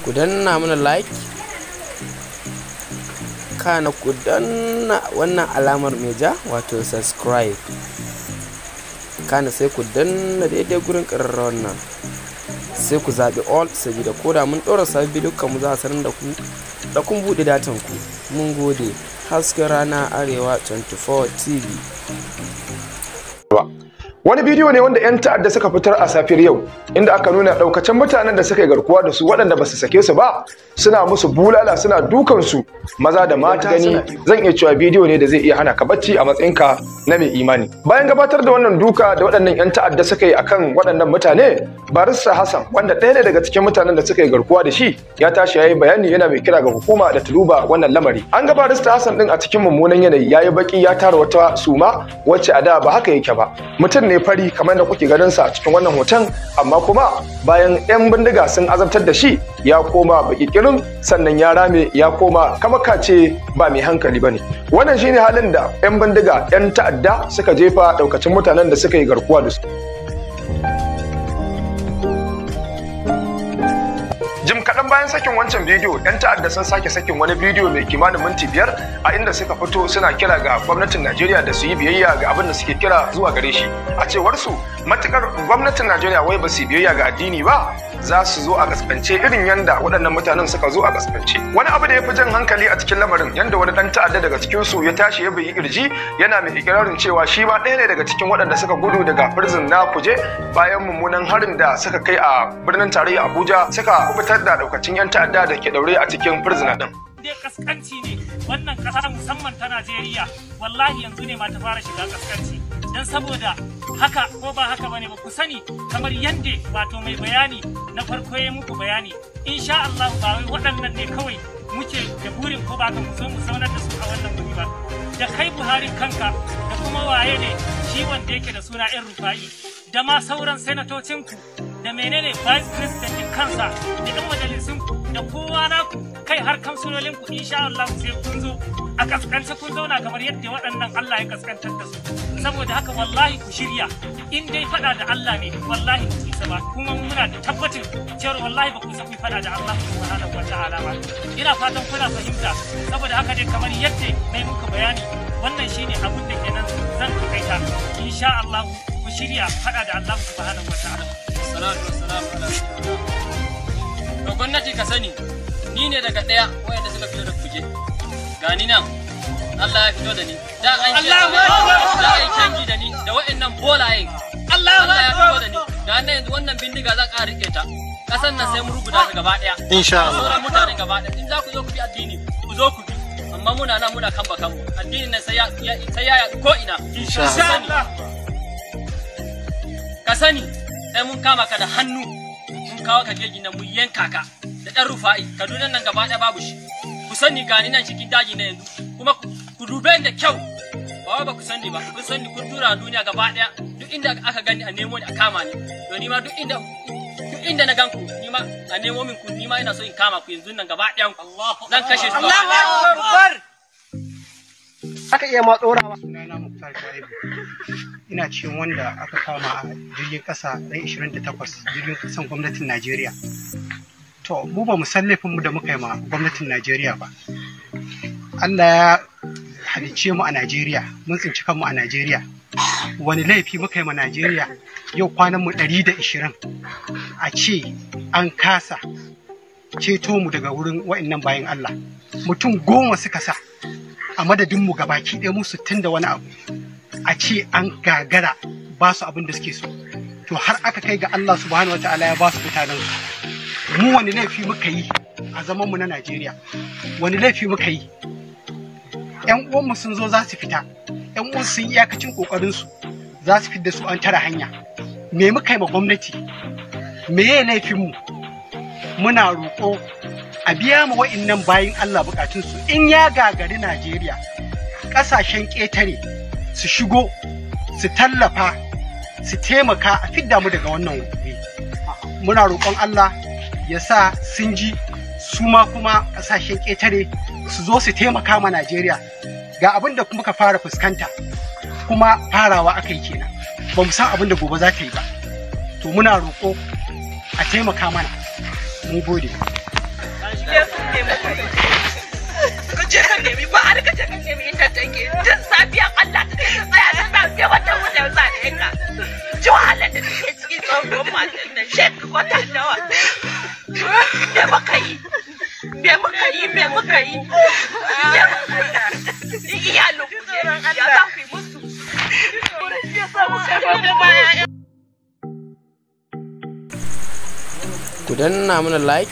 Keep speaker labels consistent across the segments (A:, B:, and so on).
A: ku danna mana like, kana ku danna wannan alamar mai ja wato subscribe, kana sai ku danna daidai gurin ƙararrawar nan sai ku zaɓi all, saboda ko da mun ɗora sabon bidiyo mu za a sanar da ku da kun buɗe datan ku. Mun gode. Hasken Rana Arewa 24 TV.
B: Wani bidiyo ne wanda 'yan ta'adda suka fitar a safiyar yau, inda aka nuna daukacin mutanen da suka yi garkuwa da su waɗanda ba su sake su ba, suna musu bulala, suna dukan su maza da mata. Gani zan iya cewa bidiyo ne da zai iya hana ka bacci a matsayinka na mai imani. Bayan gabatar da wannan duka da waɗannan 'yan ta'adda suka yi akan waɗannan mutane, Barista Hassan, wanda ɗaya ne daga cikin mutanen da suka yi garkuwa da shi, ya tashi yayi bayani yana mai kira ga hukuma da ta duba wannan lamari. An ga Barista Hassan din a cikin mummunan yanayi, yayi baki, ya tara wata suma wacce a da ba haka yake ba. Mutum ne fari kamar da kuke ganin sa a cikin wannan hoton, amma kuma bayan 'yan bindiga sun azabtar da shi, ya koma baki kirin, sannan ya rame, ya koma kamar kace ba mai hankali bane. Wannan shine halin da 'yan bindiga, 'yan ta'adda suka jefa daukacin mutanen da suka yi garkuwa da su. Jim kaɗan bayan sakin wancan bidiyo, 'yan ta'adda sun sake sakin wani bidiyo mai kimanin minti 5 a inda suka fito suna kira ga gwamnatin Najeriya da su yi biyayya ga abin da suke kira zuwa gare shi. A cewar su, matukar gwamnatin Najeriya wai ba su yi biyayya ga addini ba, za su zo a gaskance irin yanda waɗannan mutanen suka zo a gaskance. Wani abu da ya fi jan hankali a cikin lamarin, yanda wani ɗan ta'adda daga cikin su ya tashi ya bayi kirji, yana mai ikirarin cewa shi ma ɗaya ne daga cikin waɗanda suka gudu daga prison na Kuje bayan mummunan harin da suka kai a birnin tarayya Abuja, suka kubutar da daukacin 'yan ta'adda da ke daure a cikin prison din.
C: Dai kaskanci ne wannan ƙasa musamman ta Najeriya, wallahi yanzu ne ma ta fara shiga kaskanci. Dan saboda haka ko ba haka bane ba ku sani, kamar yanda wato mai bayani na farko ya muku bayani, insha Allah ba wai waɗannan ne kawai muke da burin ko ba ka mu zo mu zaunar da su a wannan wuri ba. Da kai Buhari kanka da kuma waye ne shi wanda yake da suna ‘yan Rufa'i da ma sauran senatocinku da menene vice president din kansa da ɗan majalisinku da kowa naku, kai har kansulolinku, insha Allah sai kun zo a kaskance kun zauna kamar yadda waɗannan Allah ya kaskantar da su. Saboda haka wallahi ku shirya, in dai faɗa da Allah ne wallahi ku isa ba, kuma muna da tabbacin cewa wallahi ba ku isa ku faɗa da Allah subhanahu wa ta'ala ba. Ina fatan kuna fahimta. Saboda haka dai kamar yadda na yi muku bayani, wannan shine abin da kenan zan takaita. Insha Allah ku shirya faɗa da Allah subhanahu wa ta'ala.
D: Salatu wassalamu ala rasulillah. To gwamnati ka sani, ni ne daga ɗaya wayanda suka fito da Kuje. Gani nan, Allah ya fito da ni. Da an kengi da ni da wayannan bolayen. Allah ya fito da ni. Da yanzu wannan bindiga zan ƙara rike ta. Kasan nan sai mu rubuta ta gaba ɗaya. Insha Allah. Sauran mutane gaba ɗaya. In za ku zo ku bi addini, ku zo ku bi. Amma muna nan muna kan bakanmu. Addinin nan sai ya yaɗu ko ina. Insha Allah. Ka sani, sai mun kama ka da hannu, mun kawo ka jeji nan mun yanka ka da ɗan Rufa'i. Kaduna nan gaba ɗaya babu shi. Ku sani gani nan cikin daji na yanzu, kuma ku dube da kyau. Ba wai ba ku sani ba, kun sani kun tura duniya gaba ɗaya. Duk inda aka gani a nemo ni a kama ni. To ni ma duk inda na gan ku, ni ma a nemo min ku, ni ma ina so in kama ku yanzu nan gaba ɗayan ku. Zan kashe su. Allahu Akbar.
E: Aka iya ma tsorawa. Sunana Muktar Shaibu. Ina cikin wanda aka kama a jirgin ƙasa ɗan 28, jirgin ƙasan gwamnatin Najeriya. To, mu ba mu san laifinmu da muka yi ma gwamnatin Najeriya ba. Allah ya halicce mu a Najeriya, mun tsinci kanmu a Najeriya. Wani laifi muka yi ma Najeriya? Yau kwananmu 120 a ce an kasa ceto mu daga wurin wa'annan bayan Allah. Mutum 10 suka sa a madadinmu gabaki ɗaya mu 60 da wani abu. A ce an gagara ba su abin da suke so. To har aka kai ga Allah subhanahu wa ta'ala ya ba su mutanen su. Mu wani laifi muka yi a zaman mu na Najeriya? Wani laifi muka yi? Ƴan uwanmu sun zo za su fita, ƴan uwan sun iyakacin kokarin su za su fidda su an tara hanya. Me muka yi ma gwamnati? Me ye laifin mu? Muna roƙo a biya mu wa'innan bayin Allah bukatun su. In ya gagari Najeriya, ƙasashen ƙetare su shigo, su tallafa, su taimaka a fidda mu daga wannan wuri. Muna roƙon Allah ya sa sun ji, su ma kuma ƙasashen ƙetare su zo su taimaka ma Najeriya. Ga abin da muka fara fuskanta, kuma farawa aka yi kenan. Ba mu san abin da gobe za ta yi ba. To muna roƙo a taimaka mana. Mun gode.
F: ka je ka nemi ba har ka je ka nemi inda take tun safiyan Allah ta ce tsaya ta zafi wata wuce zane ka ji wahalar da take cikin tsohon matan nan shek wata nawa me muka yi iyalin ku ne ya za ku yi musu ya samu kai baya.
A: Ku danna mana like,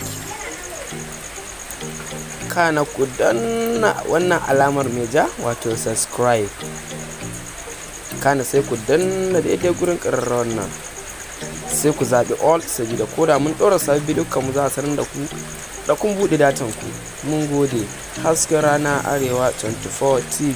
A: kana ku danna wannan alamar mai ja wato subscribe, kana sai ku danna daidai gurin ƙararrawar nan sai ku zaɓi all sabida koda mun ɗora sabbin bidiyo mu za a sanar da kun buɗe datan ku. Mun gode. Hasken Rana Arewa 24 TV.